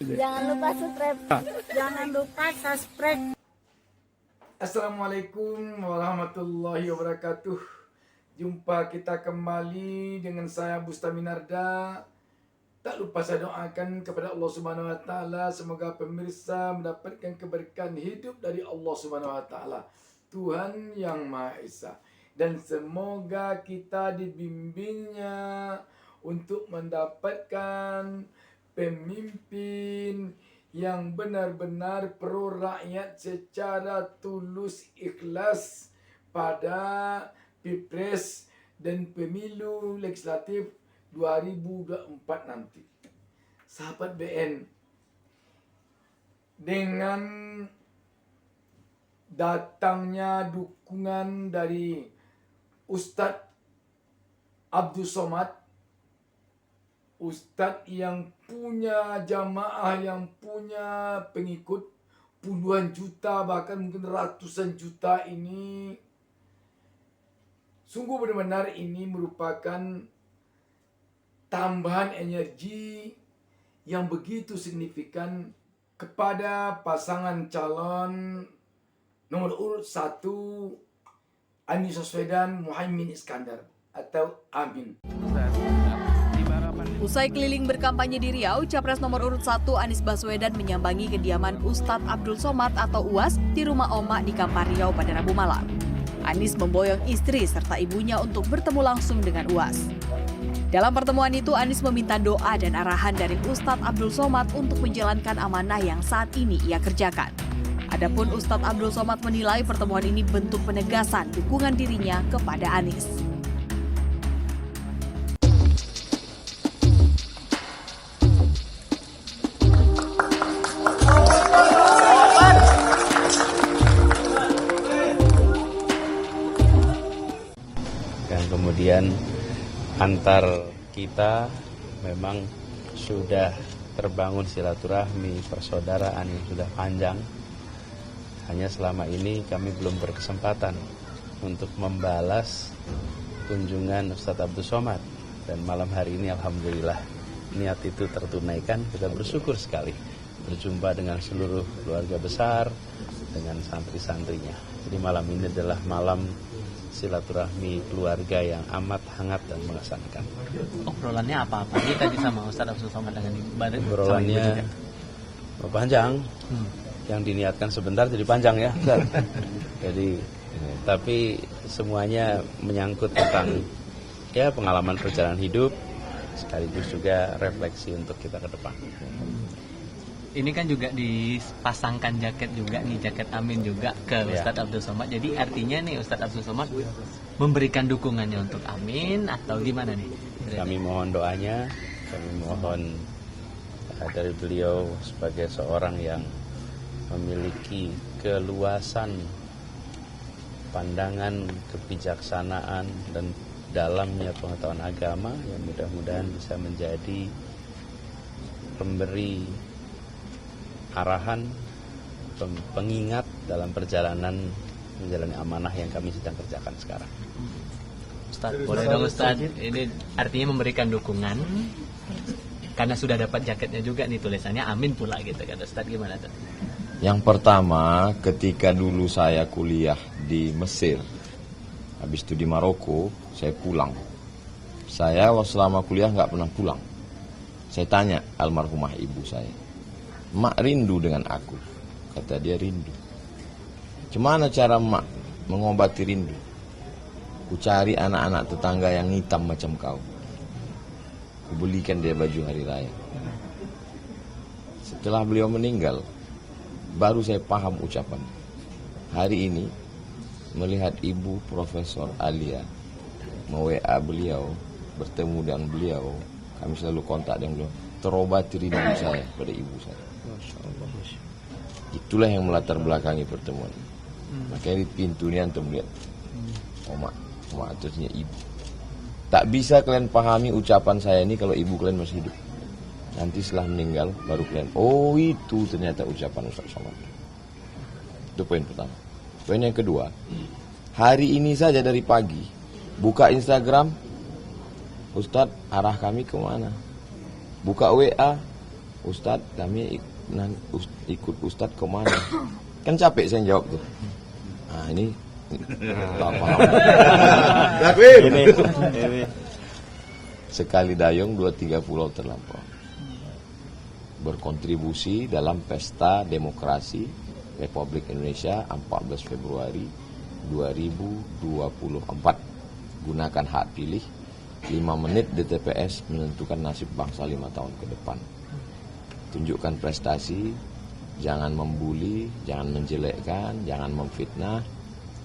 Jangan lupa subscribe. Jangan lupa subscribe. Assalamualaikum warahmatullahi wabarakatuh. Jumpa kita kembali dengan saya Bustaminarda. Tak lupa saya doakan kepada Allah Subhanahu wa taala semoga pemirsa mendapatkan keberkahan hidup dari Allah Subhanahu wa taala, Tuhan yang Maha Esa. Dan semoga kita dibimbingnya untuk mendapatkan pemimpin yang benar-benar pro rakyat secara tulus ikhlas pada Pilpres dan pemilu legislatif 2024 nanti. Sahabat BN, dengan datangnya dukungan dari Ustadz Abdul Somad, Ustadz yang punya jamaah, yang punya pengikut puluhan juta, bahkan mungkin ratusan juta ini, sungguh benar-benar ini merupakan tambahan energi yang begitu signifikan kepada pasangan calon nomor urut 1 Anies Baswedan Muhaimin Iskandar atau Amin. Usai keliling berkampanye di Riau, Capres nomor urut 1 Anies Baswedan menyambangi kediaman Ustadz Abdul Somad atau UAS di rumah Oma di Kampar Riau pada Rabu malam. Anies memboyong istri serta ibunya untuk bertemu langsung dengan UAS. Dalam pertemuan itu, Anies meminta doa dan arahan dari Ustadz Abdul Somad untuk menjalankan amanah yang saat ini ia kerjakan. Adapun Ustadz Abdul Somad menilai pertemuan ini bentuk penegasan dukungan dirinya kepada Anies. Dan kemudian antar kita memang sudah terbangun silaturahmi, persaudaraan yang sudah panjang. Hanya selama ini kami belum berkesempatan untuk membalas kunjungan Ustadz Abdul Somad. Dan malam hari ini alhamdulillah niat itu tertunaikan. Kita bersyukur sekali berjumpa dengan seluruh keluarga besar, dengan santri-santrinya. Jadi malam ini adalah malam silaturahmi keluarga yang amat hangat dan mengesankan. Obrolannya apa-apa? Ini tadi sama Ustadz Abdul Somad dengan Ibu. Obrolannya panjang, yang diniatkan sebentar jadi panjang ya. Jadi, tapi semuanya menyangkut tentang ya pengalaman perjalanan hidup, sekaligus juga refleksi untuk kita ke depan. Ini kan juga dipasangkan jaket juga nih, jaket Amin juga ke Ustadz Abdul Somad. Jadi artinya nih Ustadz Abdul Somad memberikan dukungannya untuk Amin atau gimana nih? Kami mohon doanya, kami mohon dari beliau sebagai seorang yang memiliki keluasan pandangan, kebijaksanaan dan dalamnya pengetahuan agama yang mudah-mudahan bisa menjadi pemberi arahan, pengingat dalam perjalanan menjalani amanah yang kami sedang kerjakan sekarang. Ustadz, boleh dong Ustadz, ini artinya memberikan dukungan karena sudah dapat jaketnya juga nih, tulisannya Amin pula gitu kan Ustadz, gimana tuh? Yang pertama, ketika dulu saya kuliah di Mesir, habis itu di Maroko, saya pulang. Saya selama kuliah nggak pernah pulang. Saya tanya almarhumah ibu saya, "Mak rindu dengan aku?" Kata dia, "Rindu." "Gimana cara mak mengobati rindu?" "Ku cari anak-anak tetangga yang hitam macam kau. Ku belikan dia baju hari raya." Setelah beliau meninggal, baru saya paham ucapan. Hari ini melihat ibu Profesor Alia me-WA beliau, bertemu dengan beliau, kami selalu kontak dengan beliau, terobati rindu saya pada ibu saya. Itulah yang melatar belakangi pertemuan. Makanya di pintu ini antum lihat Oma atasnya ibu. Tak bisa kalian pahami ucapan saya ini kalau ibu kalian masih hidup. Nanti setelah meninggal baru kalian, oh itu ternyata ucapan Ustaz Somad. Itu poin pertama. Poin yang kedua, hari ini saja dari pagi buka Instagram, Ustadz arah kami kemana? Buka WA, Ustadz kami ikut Ustadz kemana? Kan capek saya jawab tuh. Nah ini tak paham. ini sekali dayung 2-3 pulau terlampau. Berkontribusi dalam pesta demokrasi Republik Indonesia 14 Februari 2024. Gunakan hak pilih 5 menit di TPS menentukan nasib bangsa 5 tahun ke depan. Tunjukkan prestasi, jangan membuli, jangan menjelekkan, jangan memfitnah,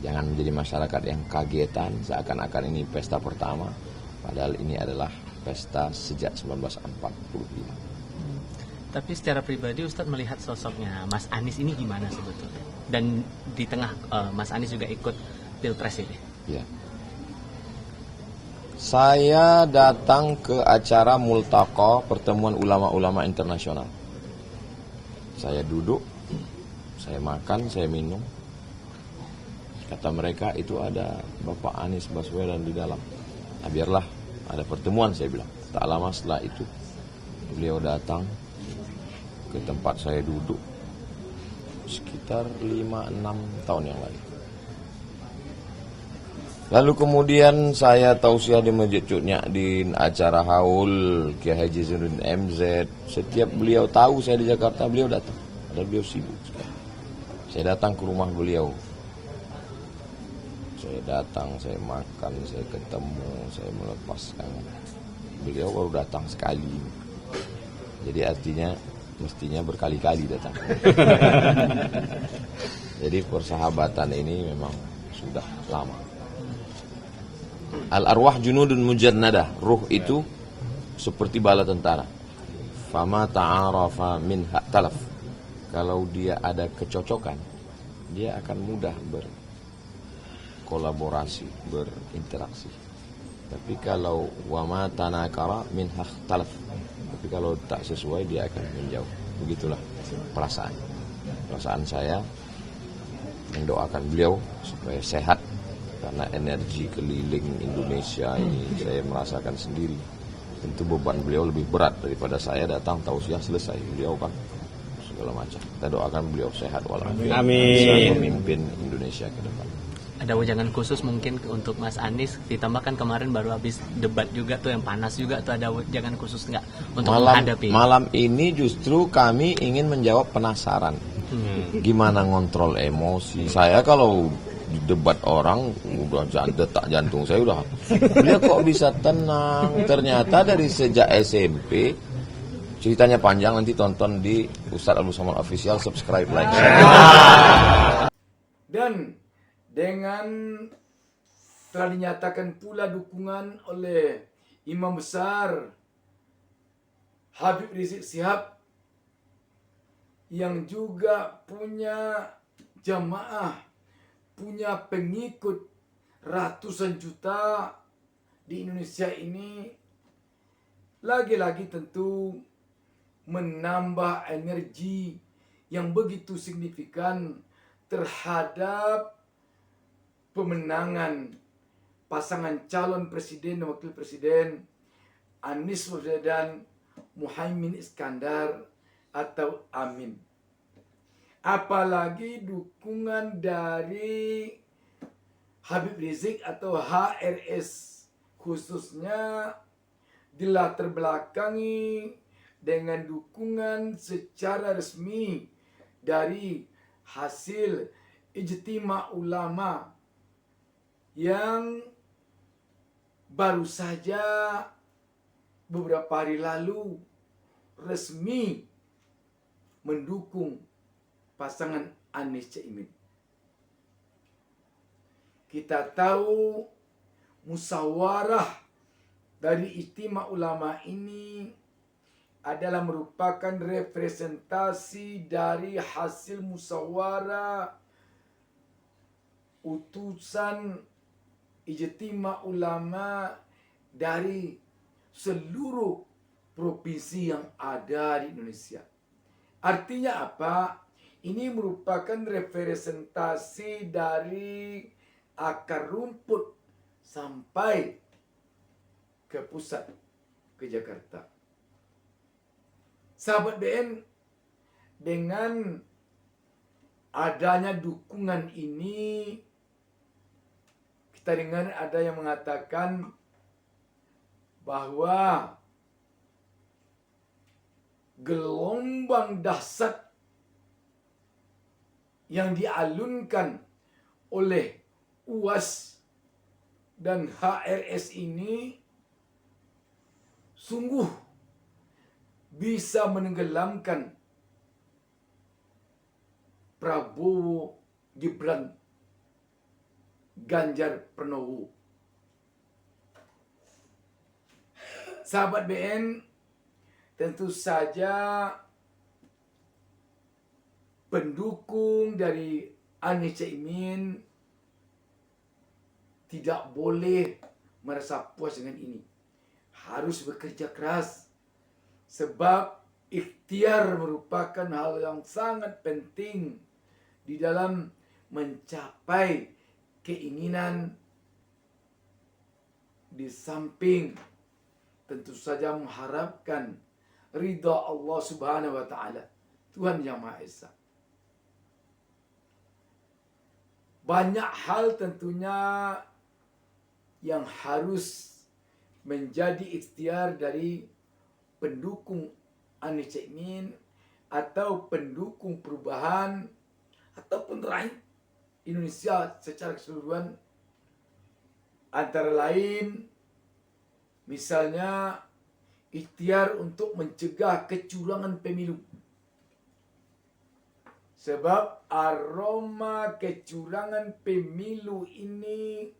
jangan menjadi masyarakat yang kagetan seakan-akan ini pesta pertama, padahal ini adalah pesta sejak 1945. Tapi secara pribadi Ustadz melihat sosoknya Mas Anies ini gimana sebetulnya? Dan di tengah Mas Anies juga ikut Pilpres ini. Ya. Saya datang ke acara multaqa pertemuan ulama-ulama internasional. Saya duduk, saya makan, saya minum. Kata mereka itu ada Bapak Anies Baswedan di dalam. Nah, biarlah ada pertemuan, saya bilang. Tak lama setelah itu beliau datang ke tempat saya duduk sekitar 5-6 tahun yang lalu. Lalu kemudian saya tausiah di Masjid Cut Nyadin, acara haul Kiai Haji Zainuddin MZ. Setiap beliau tahu saya di Jakarta, beliau datang. Padahal beliau sibuk sekali. Saya datang ke rumah beliau. Saya datang, saya makan, saya ketemu, saya melepaskan. Beliau baru datang sekali. Jadi artinya mestinya berkali-kali datang. Jadi persahabatan ini memang sudah lama. Al-arwah junudun mujannadah. Ruh itu seperti bala tentara. Fama ta'arafa minha talaf. Kalau dia ada kecocokan, dia akan mudah berkolaborasi, berinteraksi. Tapi kalau wama tanakara minha talaf. Tapi kalau tak sesuai dia akan menjauh. Begitulah perasaan. Perasaan saya mendoakan beliau supaya sehat. Karena energi keliling Indonesia ini saya merasakan sendiri. Tentu beban beliau lebih berat daripada saya datang tausiah selesai. Beliau kan segala macam. Kita doakan beliau sehat walafiat. Amin. Memimpin Indonesia ke depan. Ada wejangan khusus mungkin untuk Mas Anies, ditambahkan kemarin baru habis debat juga tuh yang panas juga tuh, ada wejangan khusus nggak untuk menghadapi? Malam ini justru kami ingin menjawab penasaran. Gimana ngontrol emosi. Saya kalau di debat orang udah detak jantung saya udah. Dia kok bisa tenang? Ternyata dari sejak SMP. Ceritanya panjang, nanti tonton di Ustadz Abdul Somad Official, subscribe, like, share. Dan dengan telah dinyatakan pula dukungan oleh Imam Besar Habib Rizik Syihab yang juga punya jamaah, punya pengikut ratusan juta di Indonesia ini, lagi-lagi tentu menambah energi yang begitu signifikan terhadap pemenangan pasangan calon presiden dan wakil presiden Anies Baswedan Muhaimin Iskandar atau Amin. Apalagi dukungan dari Habib Rizik atau HRS khususnya dilatar belakangi dengan dukungan secara resmi dari hasil ijtima ulama yang baru saja beberapa hari lalu resmi mendukung pasangan Anies Caimin. Kita tahu musyawarah dari ijtima ulama ini adalah merupakan representasi dari hasil musyawarah utusan ijtima ulama dari seluruh provinsi yang ada di Indonesia. Artinya apa? Ini merupakan representasi dari akar rumput sampai ke pusat, ke Jakarta. Sahabat BN, dengan adanya dukungan ini, kita dengar ada yang mengatakan bahwa gelombang dahsyat yang dialunkan oleh UAS dan HRS ini sungguh bisa menenggelamkan Prabowo Gibran Ganjar Pranowo. Sahabat BN, tentu saja pendukung dari Anies Caimin tidak boleh merasa puas dengan ini. Harus bekerja keras. Sebab ikhtiar merupakan hal yang sangat penting di dalam mencapai keinginan, di samping tentu saja mengharapkan ridha Allah Subhanahu wa taala, Tuhan Yang Maha Esa. Banyak hal tentunya yang harus menjadi ikhtiar dari pendukung Anies Caimin atau pendukung perubahan ataupun rakyat Indonesia secara keseluruhan, antara lain misalnya ikhtiar untuk mencegah kecurangan pemilu. Sebab aroma kecurangan pemilu ini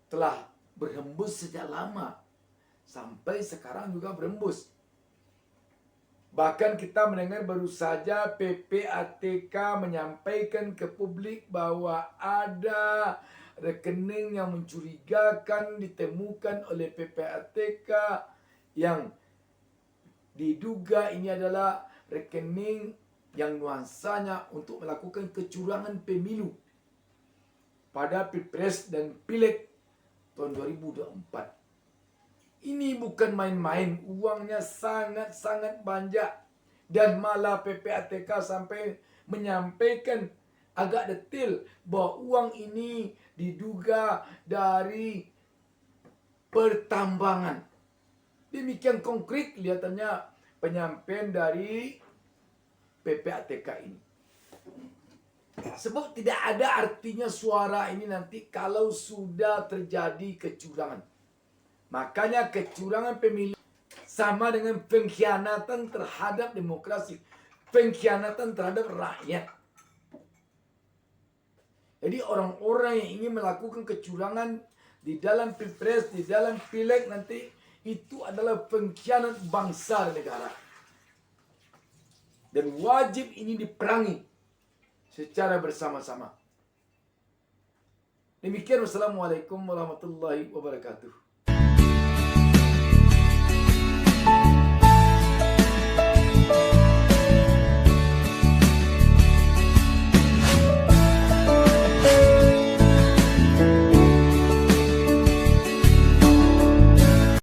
telah berhembus sejak lama. Sampai sekarang juga berhembus. Bahkan kita mendengar baru saja PPATK menyampaikan ke publik bahwa ada rekening yang mencurigakan ditemukan oleh PPATK yang diduga ini adalah rekening yang nuansanya untuk melakukan kecurangan pemilu pada Pilpres dan Pileg tahun 2024. Ini bukan main-main, uangnya sangat-sangat banyak. Dan malah PPATK sampai menyampaikan agak detail bahwa uang ini diduga dari pertambangan. Demikian konkret kelihatannya penyampaian dari PPATK ini. Sebab tidak ada artinya suara ini nanti kalau sudah terjadi kecurangan. Makanya kecurangan pemilu sama dengan pengkhianatan terhadap demokrasi, pengkhianatan terhadap rakyat. Jadi orang-orang yang ingin melakukan kecurangan di dalam Pilpres, di dalam Pileg nanti, itu adalah pengkhianat bangsa dan negara. Dan wajib ini diperangi secara bersama-sama. Demikian, wassalamualaikum warahmatullahi wabarakatuh.